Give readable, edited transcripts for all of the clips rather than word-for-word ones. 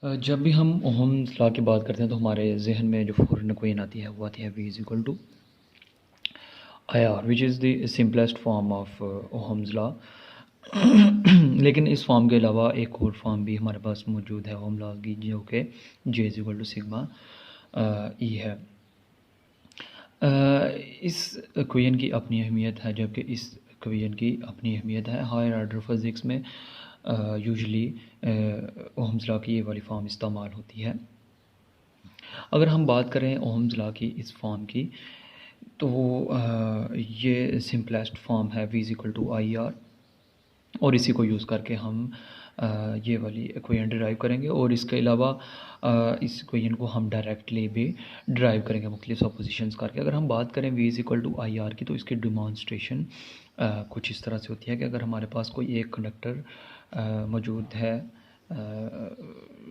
जब भी हम ओहम्स लॉ की बात करते हैं तो हमारे ज़हन में जो फ़ौरन इक्वेशन आती है वो आती है V is equal to I R which is the simplest form of Ohm's law. लेकिन इस फॉर्म के अलावा एक और फॉर्म भी हमारे पास मौजूद है ओहम लॉ की, जो कि J is equal to sigma E है। इस इक्वेशन की अपनी अहमियत है, जबकि इस इक्वेशन की अपनी अहमियत है। हायर ऑर्डर फिज़िक्स में यूजुअली ओहम्स लॉ की ये वाली फॉर्म इस्तेमाल होती है। अगर हम बात करें ओहम्स लॉ की इस फॉर्म की, तो ये सिंपलेस्ट फॉर्म है V is equal to I R, और इसी को यूज़ करके हम ये वाली इक्वेशन डिराइव करेंगे, और इसके अलावा इस इक्वेशन को हम डायरेक्टली भी डिराइव करेंगे मुख्तलिफ सपोजिशंस करके। अगर हम बात करें V is equal to I R की, तो इसकी डिमॉन्स्ट्रेशन कुछ इस तरह से होती है कि अगर हमारे पास कोई एक कंडक्टर मौजूद है,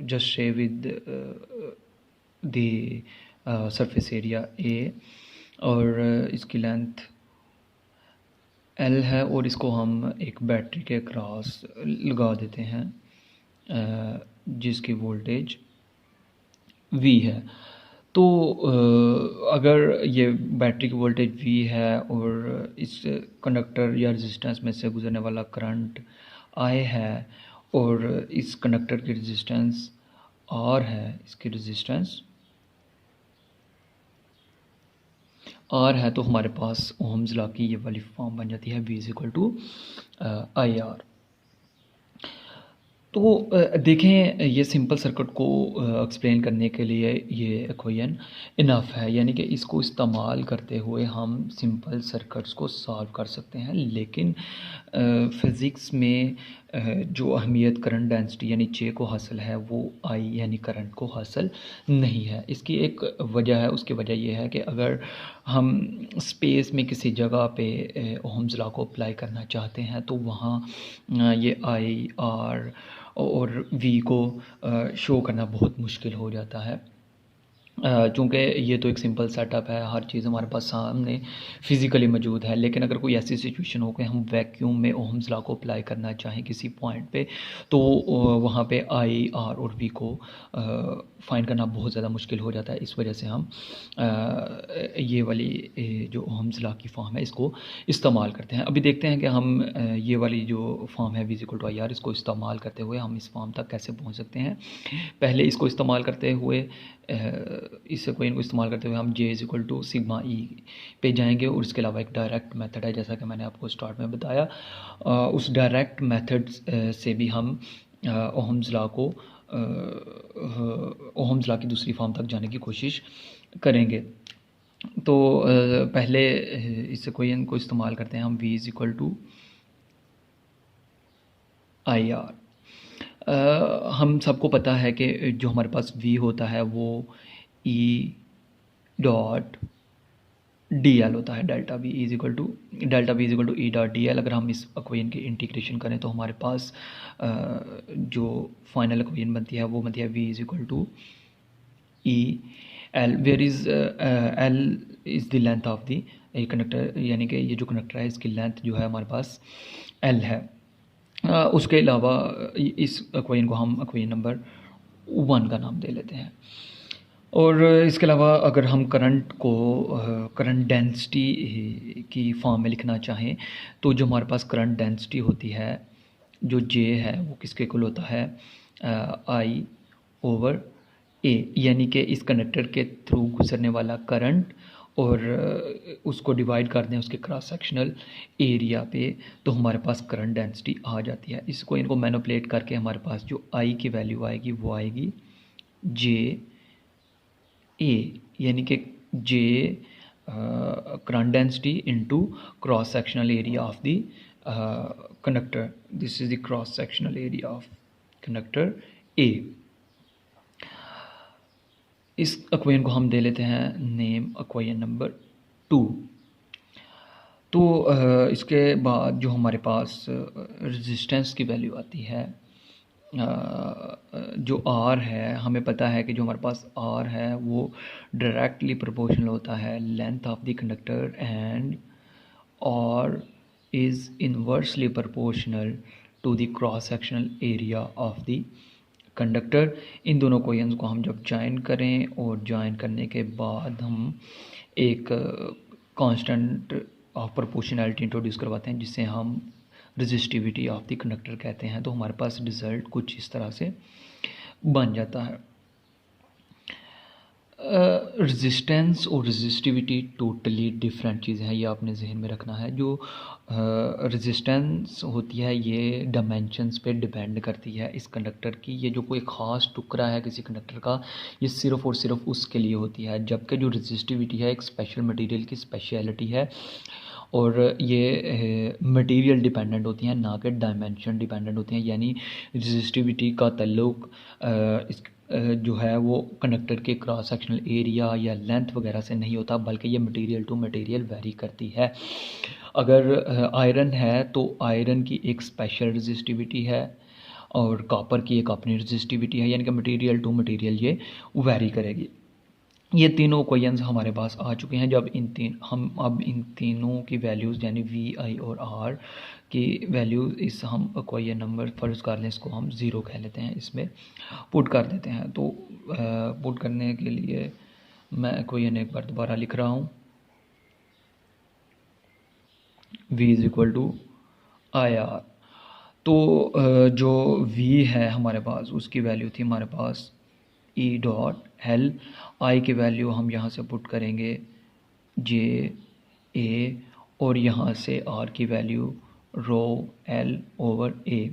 just say with the surface area A, और इसकी लेंथ L है, और इसको हम एक बैटरी के क्रॉस लगा देते हैं जिसकी वोल्टेज V है। तो अगर ये बैटरी की वोल्टेज V है और इस कंडक्टर या रेजिस्टेंस में से गुजरने वाला करंट I है, और इस कंडक्टर की रेजिस्टेंस R है, इसकी रेजिस्टेंस R है, तो हमारे पास ओहम्स लॉ की ये वाली फॉर्म बन जाती है V is equal to I R. तो देखें, ये सिंपल सर्किट को एक्सप्लेन करने के लिए ये इक्वेशन इनफ है, यानी कि इसको इस्तेमाल करते हुए हम सिंपल सर्किट्स को सॉल्व कर सकते हैं। लेकिन फ़िज़िक्स में जो अहमियत करंट डेंसिटी यानी J को हासिल है, वो I यानी करंट को हासिल नहीं है। इसकी एक वजह है, उसकी वजह ये है कि अगर हम स्पेस में किसी जगह पे ओहम्स लॉ को अप्लाई करना चाहते हैं, तो वहाँ ये I R और V को शो करना बहुत मुश्किल हो जाता है, चूँकि ये तो एक सिंपल सेटअप है, हर चीज़ हमारे पास सामने फिज़िकली मौजूद है। लेकिन अगर कोई ऐसी सिचुएशन हो कि हम वैक्यूम में ओहम्स लॉ को अप्लाई करना चाहें किसी पॉइंट पे, तो वहाँ पे आई आर और वी को फाइंड करना बहुत ज़्यादा मुश्किल हो जाता है। इस वजह से हम ये वाली जो ओहम्स लॉ की फॉर्म है, इसको इस्तेमाल करते हैं। अभी देखते हैं कि हम ये वाली जो फॉर्म है V is equal to I R, इसको इस्तेमाल करते हुए हम इस फॉर्म तक कैसे पहुँच सकते हैं। पहले इसको इस्तेमाल करते हुए इस इक्वेशन को इस्तेमाल करते हुए हम J is equal to sigma E पे जाएंगे, और इसके अलावा एक डायरेक्ट मेथड है, जैसा कि मैंने आपको स्टार्ट में बताया। उस डायरेक्ट मेथड से भी हम ओहम्स लॉ को ओहम्स लॉ की दूसरी फॉर्म तक जाने की कोशिश करेंगे। तो पहले इस इक्वेशन को इस्तेमाल करते हैं हम V is equal to I R. हम सबको पता है कि जो हमारे पास V होता है वो E डॉट डी एल होता है, delta V is equal to E dot D L. अगर हम इस इक्वेशन की इंटीग्रेशन करें, तो हमारे पास जो फाइनल इक्वेशन बनती है वो बनती है V is equal to E L, where is L is the length of the conductor, यानी कि ये जो कंडक्टर है इसकी लेंथ जो है हमारे पास L है। उसके अलावा इस इक्वेशन को हम इक्वेशन नंबर 1 का नाम दे लेते हैं। और इसके अलावा अगर हम करंट को करंट डेंसिटी की फॉर्म में लिखना चाहें, तो जो हमारे पास करंट डेंसिटी होती है, जो J है, वो किसके इक्वल होता है, I ओवर A, यानी कि इस कंडक्टर के थ्रू गुजरने वाला करंट, और उसको डिवाइड कर दें उसके क्रॉस सेक्शनल एरिया पे, तो हमारे पास करंट डेंसिटी आ जाती है। इसको इनको मैनिपुलेट करके हमारे पास जो I की वैल्यू आएगी वो आएगी J A, यानी कि J current density into cross sectional area of the conductor. This is the cross sectional area of conductor A। इस इक्वेशन को हम दे लेते हैं नेम इक्वेशन नंबर 2। तो इसके बाद जो हमारे पास रेजिस्टेंस की वैल्यू आती है, जो R है, हमें पता है कि जो हमारे पास R है वो डायरेक्टली प्रोपोर्शनल होता है length of the conductor, and R is inversely proportional to the cross sectional area of the conductor. इन दोनों कोएंस को हम जब ज्वाइन करें और ज्वाइन करने के बाद हम एक कांस्टेंट ऑफ प्रोपोर्शनैलिटी इंट्रोड्यूस करवाते हैं जिससे हम रेजिस्टिविटी ऑफ द कंडक्टर कहते हैं, तो हमारे पास रिजल्ट कुछ इस तरह से बन जाता है। रेजिस्टेंस और रेजिस्टिविटी टोटली डिफरेंट चीज़ें हैं, ये आपने जहन में रखना है। जो रेजिस्टेंस होती है ये डायमेंशंस पे डिपेंड करती है इस कंडक्टर की। ये जो कोई ख़ास टुकड़ा है किसी कंडक्टर का, ये सिर्फ़ और सिर्फ उसके लिए होती है, जबकि जो रेजिस्टिविटी है एक स्पेशल मटेरियल की स्पेशलिटी है और ये मटेरियल डिपेंडेंट होती हैं ना कि डायमेंशन डिपेंडेंट होती हैं। यानी रेजिस्टिविटी का ताल्लुक इस जो है वो कंडक्टर के क्रॉस सेक्शनल एरिया या लेंथ वगैरह से नहीं होता, बल्कि ये मटेरियल टू मटेरियल वेरी करती है। अगर आयरन है तो आयरन की एक स्पेशल रेजिस्टिविटी है और कॉपर की एक अपनी रेजिस्टिविटी है, यानी कि मटेरियल टू मटेरियल ये वेरी करेगी। ये तीनों कोएंस हमारे पास आ चुके हैं। जब हम अब इन तीनों की वैल्यूज़ यानी वी आई और आर की वैल्यूज़ इस हम कोई नंबर फर्ज कर लें, इसको हम 0 कह लेते हैं, इसमें पुट कर देते हैं। तो पुट करने के लिए मैं कोई एक बार दोबारा लिख रहा हूँ, v is equal to I R. तो जो v है हमारे पास उसकी वैल्यू थी हमारे पास E डॉट एल, आई की वैल्यू हम यहाँ से पुट करेंगे जे ए और यहाँ से आर की वैल्यू रो एल ओवर ए।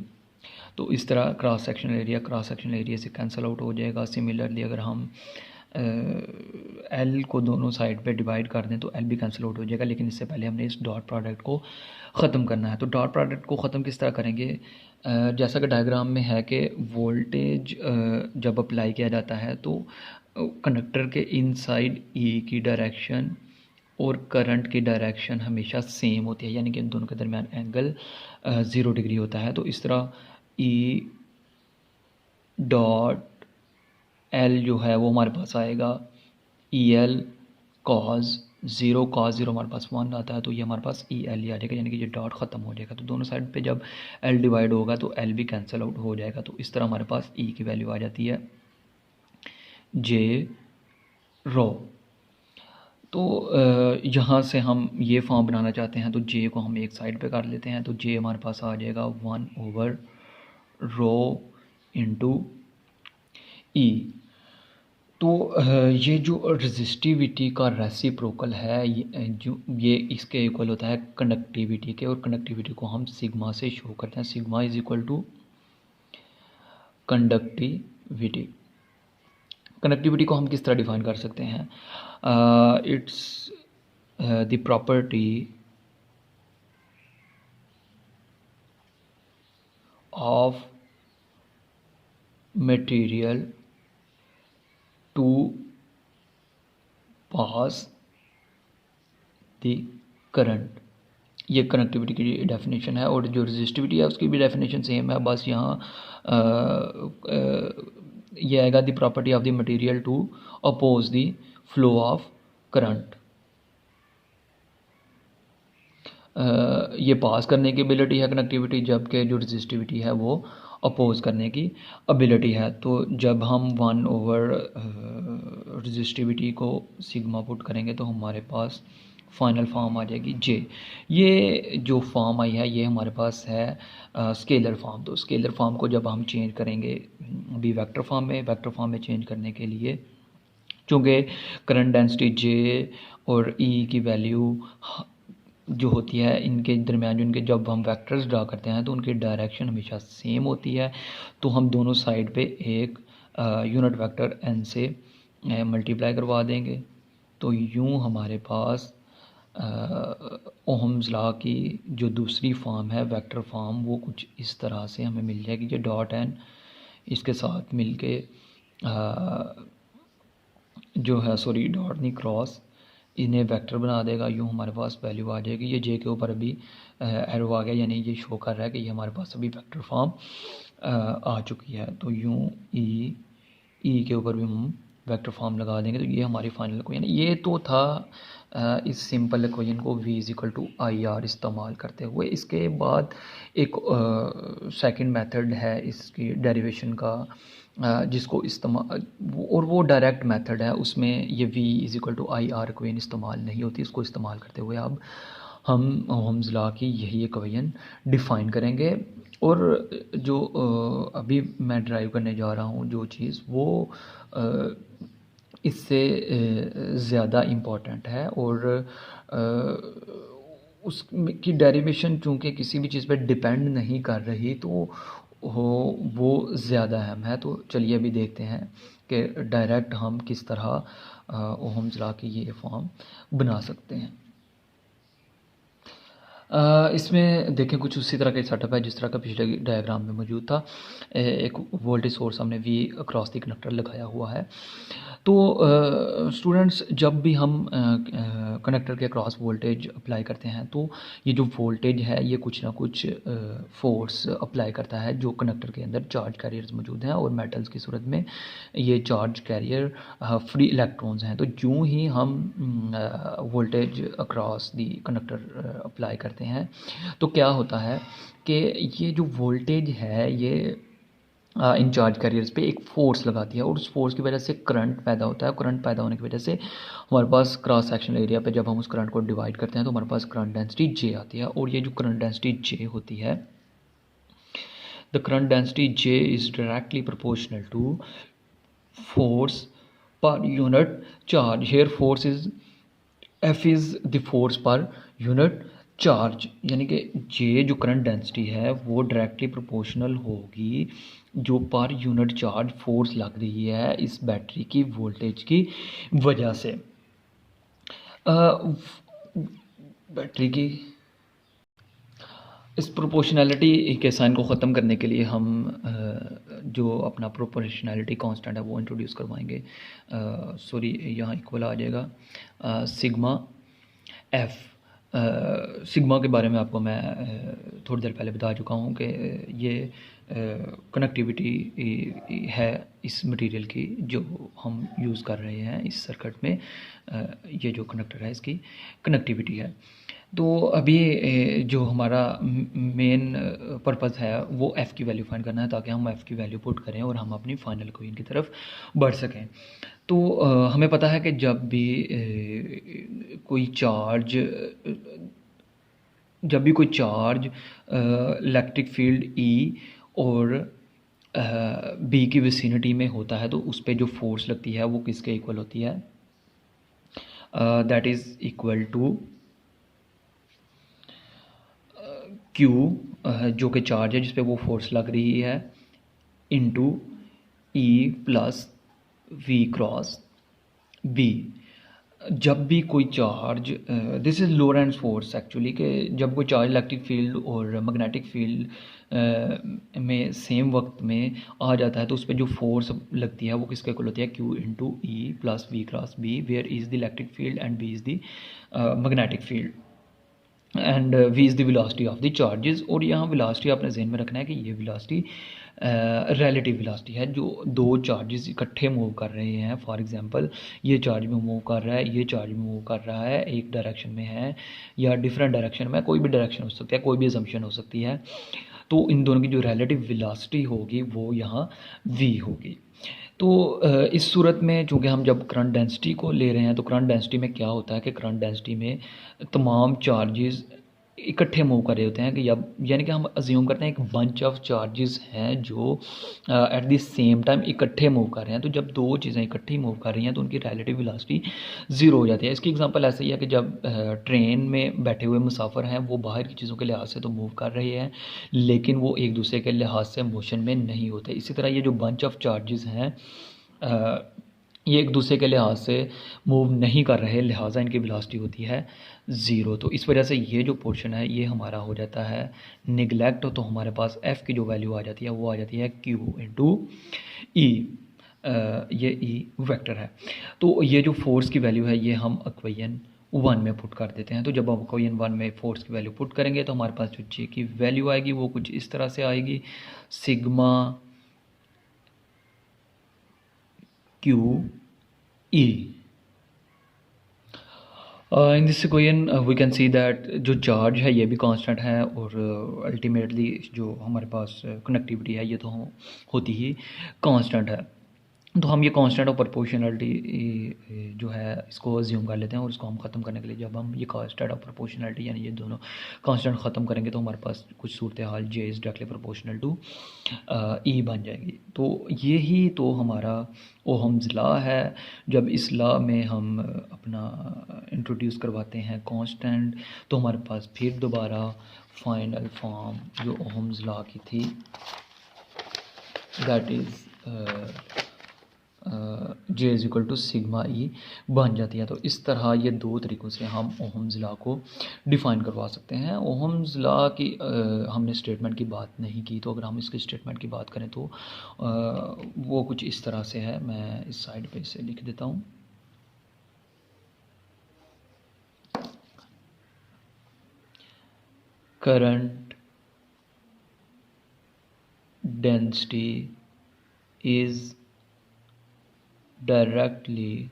तो इस तरह क्रॉस सेक्शनल एरिया से कैंसिल आउट हो जाएगा। सिमिलरली अगर हम एल को दोनों साइड पे डिवाइड कर दें तो एल भी कैंसिल आउट हो जाएगा, लेकिन इससे पहले हमने इस डॉट प्रोडक्ट को ख़त्म करना है। तो डॉट प्रोडक्ट को ख़त्म किस तरह करेंगे, जैसा कि डायग्राम में है कि वोल्टेज जब अप्लाई किया जाता है तो कंडक्टर के इनसाइड ई की डायरेक्शन और करंट की डायरेक्शन हमेशा सेम होती है, यानी कि इन दोनों के दरमियान एंगल 0 डिग्री होता है। तो इस तरह ई डॉट एल जो है वो हमारे पास आएगा ई एल कॉज 0, कॉज 0 हमारे पास 1 आता है, तो ये हमारे पास ई एल ही आ जाएगा, यानी कि ये डॉट ख़त्म हो जाएगा। तो दोनों साइड पे जब एल डिवाइड होगा तो एल भी कैंसिल आउट हो जाएगा। तो इस तरह हमारे पास ई की वैल्यू आ जाती है जे रो। तो यहाँ से हम ये फॉर्म बनाना चाहते हैं तो जे को हम एक साइड पे कर लेते हैं, तो जे हमारे पास आ जाएगा 1 ओवर रो इंटू ई। तो ये जो रेजिस्टिविटी का रेसिप्रोकल है ये इसके इक्वल होता है कंडक्टिविटी के, और कंडक्टिविटी को हम सिग्मा से शो करते हैं। Sigma is equal to conductivity. Conductivity को हम किस तरह डिफाइन कर सकते हैं, it's the property of material to pass the current. ये कनेक्टिविटी की डेफिनेशन है, और जो रेजिस्टिविटी है उसकी भी डेफिनेशन सेम है, बस यहाँ ये आएगा the property of the material to oppose the flow of current. ये पास करने की एबिलिटी है कनेक्टिविटी, जबकि जो रेजिस्टिविटी है वो अपोज करने की एबिलिटी है। तो जब हम 1 ओवर रेजिस्टिविटी को सिग्मा पुट करेंगे तो हमारे पास फाइनल फॉर्म आ जाएगी जे। ये जो फॉर्म आई है ये हमारे पास है स्केलर फॉर्म। तो स्केलर फॉर्म को जब हम चेंज करेंगे अभी वेक्टर फॉर्म में चेंज करने के लिए, चूँकि करंट डेंसिटी जे और ई की वैल्यू जो होती है इनके दरमियान जो इनके जब हम वेक्टर्स ड्रा करते हैं तो उनकी डायरेक्शन हमेशा सेम होती है। तो हम दोनों साइड पे एक यूनिट वेक्टर एन से मल्टीप्लाई करवा देंगे। तो यूँ हमारे पास ओहम्स लॉ की जो दूसरी फॉर्म है वेक्टर फॉर्म वो कुछ इस तरह से हमें मिल जाएगी। जो डॉट एन इसके साथ मिलके जो है सॉरी डॉट नहीं क्रॉस इन्हें वेक्टर बना देगा। यूँ हमारे पास वैल्यू आ जाएगी। ये जे के ऊपर अभी एरो आ गया, यानी ये शो कर रहा है कि ये हमारे पास अभी वेक्टर फॉर्म आ चुकी है। तो यूँ ई के ऊपर भी हम वेक्टर फॉर्म लगा देंगे। तो ये हमारी फाइनल इक्वेशन। ये तो था इस सिंपल इक्वेशन को v is equal to I R इस्तेमाल करते हुए। इसके बाद एक सेकंड मेथड है इसकी डेरिवेशन का, जिसको इस्तेमाल और वो डायरेक्ट मेथड है, उसमें ये v is equal to I R equation इस्तेमाल नहीं होती। इसको इस्तेमाल करते हुए अब हम ओहम्स लॉ की यही इक्वेशन डिफ़ाइन करेंगे। और जो अभी मैं ड्राइव करने जा रहा हूँ जो चीज़, वो इससे ज़्यादा इम्पॉर्टेंट है। और उसकी डेरिवेशन चूँकि किसी भी चीज़ पे डिपेंड नहीं कर रही, तो हो वो ज़्यादा अहम है। तो चलिए अभी देखते हैं कि डायरेक्ट हम किस तरह ओहम्स लॉ की ये फॉर्म बना सकते हैं। इसमें देखें कुछ उसी तरह का सेटअप है जिस तरह का पिछले डायग्राम में मौजूद था। एक वोल्टेज सोर्स हमने वी अक्रॉस द कनेक्टर लगाया हुआ है। तो स्टूडेंट्स, जब भी हम कनेक्टर के अक्रॉस वोल्टेज अप्लाई करते हैं, तो ये जो वोल्टेज है ये कुछ ना कुछ फोर्स अप्लाई करता है जो कनेक्टर के अंदर चार्ज कैरियर्स मौजूद हैं। और मेटल्स की सूरत में ये चार्ज कैरियर फ्री इलेक्ट्रॉन्स हैं। तो यूँ ही हम voltage across the conductor apply करते हैं, तो क्या होता है कि ये जो वोल्टेज है ये इन चार्ज कैरियर्स पे एक फ़ोर्स लगाती है, और उस फोर्स की वजह से करंट पैदा होता है। करंट पैदा होने की वजह से हमारे पास क्रॉस सेक्शनल एरिया पे जब हम उस करंट को डिवाइड करते हैं तो हमारे पास करंट डेंसिटी जे आती है। और ये जो करंट डेंसिटी जे होती है, the current density J is directly proportional to force per unit charge. Here force is F is the force per unit charge, यानी कि जे जो करंट डेंसिटी है वो डायरेक्टली प्रोपोर्शनल होगी जो पर यूनिट चार्ज फोर्स लग रही है इस बैटरी की वोल्टेज की वजह से। बैटरी की इस प्रोपोर्शनैलिटी के साइन को ख़त्म करने के लिए हम जो अपना प्रोपोर्शनैलिटी कांस्टेंट है वो इंट्रोड्यूस करवाएंगे। सॉरी, यहाँ इक्वल आ जाएगा सिग्मा एफ। सिग्मा के बारे में आपको मैं थोड़ी देर पहले बता चुका हूँ कि ये कनेक्टिविटी है इस मटेरियल की जो हम यूज़ कर रहे हैं इस सर्किट में। ये जो कनेक्टर है इसकी कनेक्टिविटी है। तो अभी जो हमारा मेन पर्पज़ है वो एफ़ की वैल्यू फाइंड करना है, ताकि हम एफ़ की वैल्यू पुट करें और हम अपनी फाइनल इक्वेशन की तरफ बढ़ सकें। तो हमें पता है कि जब भी कोई चार्ज इलेक्ट्रिक फील्ड ई और बी की विसिनिटी में होता है, तो उस पर जो फोर्स लगती है वो किसके इक्वल होती है? That is equal to Q, जो कि चार्ज है जिस पे वो फोर्स लग रही है, into E plus V cross B. जब भी कोई charge, this is Lorentz force actually, कि जब कोई चार्ज इलेक्ट्रिक फील्ड और मैग्नेटिक फील्ड में सेम वक्त में आ जाता है, तो उस पर जो फोर्स लगती है वो किसके इक्वल होती है? Q into E plus V cross B, where E is the electric field and B is the magnetic field and V is the velocity of the charges. और यहाँ वेलोसिटी आपने जहन में रखना है कि ये वेलोसिटी रिलेटिव वेलोसिटी है। जो दो चार्जेस इकट्ठे मूव कर रहे हैं, फॉर एग्जांपल ये चार्ज में मूव कर रहा है, ये चार्ज में मूव कर रहा है, एक डायरेक्शन में है या डिफरेंट डायरेक्शन में, कोई भी डायरेक्शन हो सकती है, कोई भी असम्पशन हो सकती है, तो इन दोनों की जो रिलेटिव वेलोसिटी होगी वो यहाँ v होगी। तो इस सूरत में चूँकि हम जब करंट डेंसिटी को ले रहे हैं, तो करंट डेंसिटी में क्या होता है कि करंट डेंसिटी में तमाम चार्जेस इकट्ठे मूव कर रहे होते हैं, कि यानी कि हम अज्यूम करते हैं एक बंच ऑफ चार्जेस हैं जो एट द सेम टाइम इकट्ठे मूव कर रहे हैं। तो जब दो चीज़ें इकट्ठी मूव कर रही हैं तो उनकी रिलेटिव वेलोसिटी ज़ीरो हो जाती है। इसकी एग्जांपल ऐसे ही है कि जब ट्रेन में बैठे हुए मुसाफिर हैं वो बाहर की चीज़ों के लिहाज से तो मूव कर रहे हैं, लेकिन वो एक दूसरे के लिहाज से मोशन में नहीं होते। इसी तरह ये जो बंच ऑफ चार्जेस हैं ये एक दूसरे के लिहाज से मूव नहीं कर रहे, लिहाजा इनकी वेलोसिटी होती है ज़ीरो। तो इस वजह से ये जो पोर्शन है ये हमारा हो जाता है निगलेक्ट। तो हमारे पास एफ़ की जो वैल्यू आ जाती है वो आ जाती है क्यू इंटू ई। ये ई वेक्टर है। तो ये जो फोर्स की वैल्यू है ये हम इक्वेशन 1 में पुट कर देते हैं। तो जब हम इक्वेशन 1 में फोर्स की वैल्यू पुट करेंगे तो हमारे पास जो जे की वैल्यू आएगी वो कुछ इस तरह से आएगी, sigma Q E. In this equation we can see that जो चार्ज है ये भी कांस्टेंट है और अल्टीमेटली जो हमारे पास कनेक्टिविटी है ये तो होती ही कांस्टेंट है। तो हम ये कांस्टेंट ऑफ प्रोपोर्शनलिटी जो है इसको अज्यूम कर लेते हैं और इसको हम ख़त्म करने के लिए जब हम ये कांस्टेंट ऑफ प्रोपोर्शनलिटी यानी ये दोनों कांस्टेंट ख़त्म करेंगे तो हमारे पास कुछ सूरत हाल जे इज़ डायरेक्टली प्रोपोर्शनल टू ई बन जाएगी। तो ये ही तो हमारा ओहम्स लॉ है। जब इस लॉ में हम अपना इंट्रोड्यूस करवाते हैं कांस्टेंट तो हमारे पास फिर दोबारा फाइनल फॉर्म जो ओहम्स लॉ की थी that is J is equal to sigma E बन जाती है। तो इस तरह ये दो तरीक़ों से हम ओहम्स लॉ को डिफ़ाइन करवा सकते हैं। ओहम्स लॉ की हमने स्टेटमेंट की बात नहीं की, तो अगर हम इसकी स्टेटमेंट की बात करें तो वो कुछ इस तरह से है। मैं इस साइड पे इसे लिख देता हूँ। Current density is directly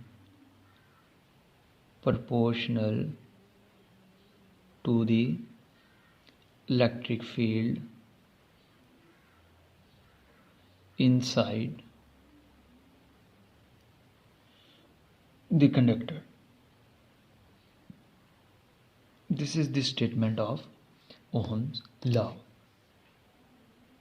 proportional to the electric field inside the conductor. This is the statement of Ohm's law.